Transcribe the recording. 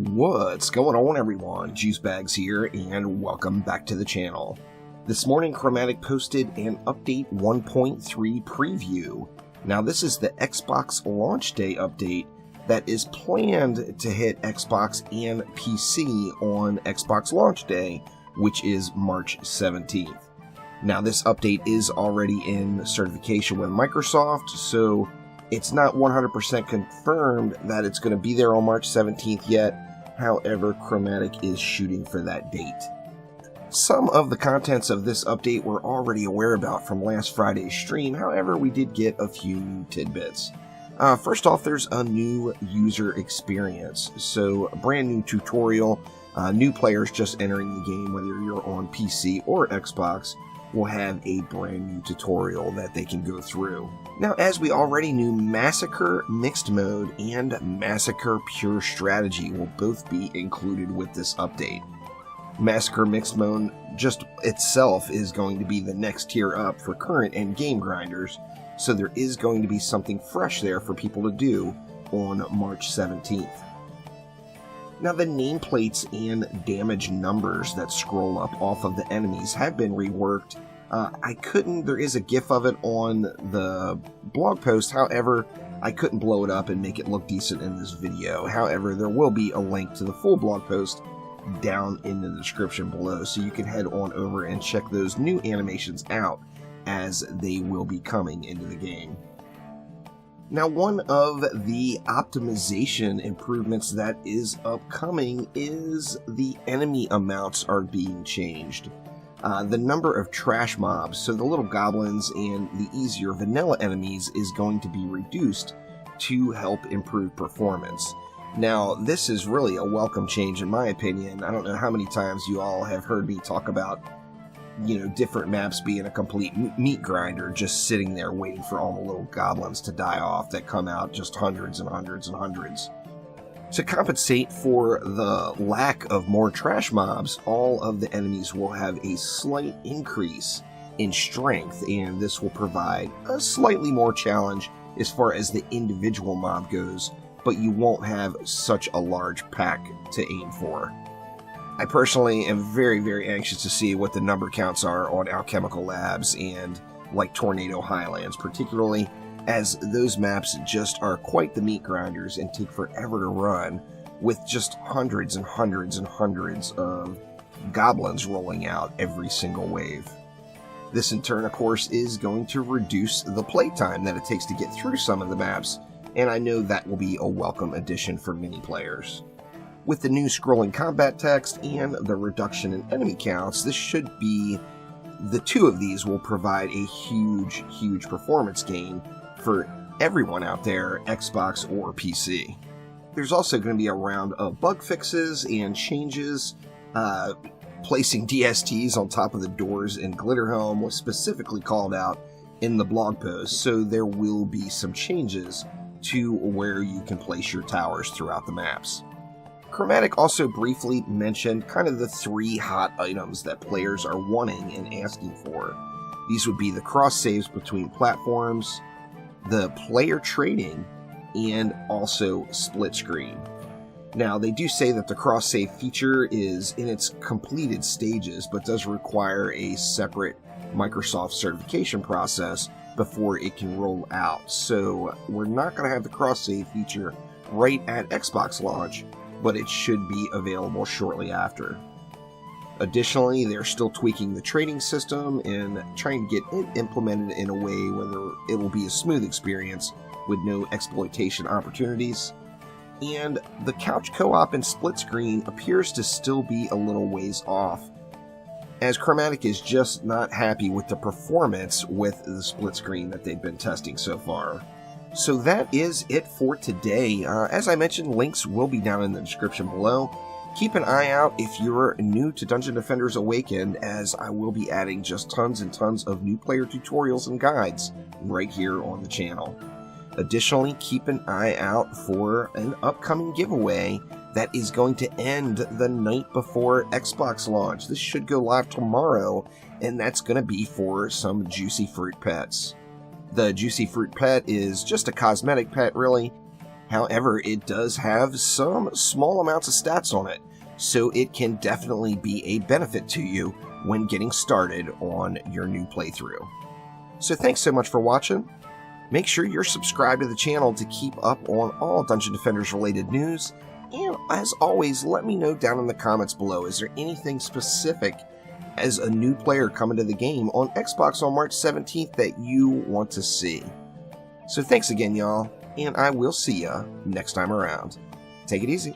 What's going on, everyone? Juicebags here, and welcome back to the channel. This morning, Chromatic posted an Update 1.3 preview. Now, this is the Xbox launch day update that is planned to hit Xbox and PC on Xbox launch day, which is March 17th. Now, this update is already in certification with Microsoft, so it's not 100% confirmed that it's going to be there on March 17th yet. However, Chromatic is shooting for that date. Some of the contents of this update we're already aware about from last Friday's stream. However, we did get a few new tidbits. First off, there's a new user experience. So, a brand new tutorial. New players just entering the game, whether you're on PC or Xbox, will have a brand new tutorial that they can go through. Now, as we already knew, Massacre Mixed Mode and Massacre Pure Strategy will both be included with this update. Massacre Mixed Mode just itself is going to be the next tier up for current and game grinders, so there is going to be something fresh there for people to do on March 17th. Now, the nameplates and damage numbers that scroll up off of the enemies have been reworked. There is a GIF of it on the blog post, however, I couldn't blow it up and make it look decent in this video. However, there will be a link to the full blog post down in the description below, so you can head on over and check those new animations out as they will be coming into the game. Now, one of the optimization improvements that is upcoming is the enemy amounts are being changed. The number of trash mobs, so the little goblins and the easier vanilla enemies, is going to be reduced to help improve performance. Now, this is really a welcome change in my opinion. I don't know how many times you all have heard me talk about different maps being a complete meat grinder, just sitting there waiting for all the little goblins to die off that come out just hundreds and hundreds and hundreds. To compensate for the lack of more trash mobs, all of the enemies will have a slight increase in strength, and this will provide a slightly more challenge as far as the individual mob goes, but you won't have such a large pack to aim for. I personally am very, very anxious to see what the number counts are on Alchemical Labs and like Tornado Highlands, particularly as those maps just are quite the meat grinders and take forever to run, with just hundreds and hundreds and hundreds of goblins rolling out every single wave. This in turn, of course, is going to reduce the playtime that it takes to get through some of the maps, and I know that will be a welcome addition for many players. With the new scrolling combat text and the reduction in enemy counts, the two of these will provide a huge, huge performance gain for everyone out there, Xbox or PC. There's also going to be a round of bug fixes and changes. Placing DSTs on top of the doors in Glitterhelm was specifically called out in the blog post, so there will be some changes to where you can place your towers throughout the maps. Chromatic also briefly mentioned kind of the three hot items that players are wanting and asking for. These would be the cross saves between platforms, the player trading, and also split screen. Now, they do say that the cross save feature is in its completed stages, but does require a separate Microsoft certification process before it can roll out. So we're not going to have the cross save feature right at Xbox launch, but it should be available shortly after. Additionally, they're still tweaking the trading system and trying to get it implemented in a way where it will be a smooth experience with no exploitation opportunities. And the couch co-op and split screen appears to still be a little ways off, as Chromatic is just not happy with the performance with the split screen that they've been testing so far. So that is it for today. As I mentioned, links will be down in the description below. Keep an eye out if you're new to Dungeon Defenders Awakened, as I will be adding just tons and tons of new player tutorials and guides right here on the channel. Additionally, keep an eye out for an upcoming giveaway that is going to end the night before Xbox launch. This should go live tomorrow, and that's going to be for some Juicy Fruit pets. The Juicy Fruit pet is just a cosmetic pet, really. However, it does have some small amounts of stats on it, so it can definitely be a benefit to you when getting started on your new playthrough. So thanks so much for watching. Make sure you're subscribed to the channel to keep up on all Dungeon Defenders related news, and as always, let me know down in the comments below, is there anything specific as a new player coming to the game on Xbox on March 17th that you want to see? So thanks again, y'all, and I will see ya next time around. Take it easy.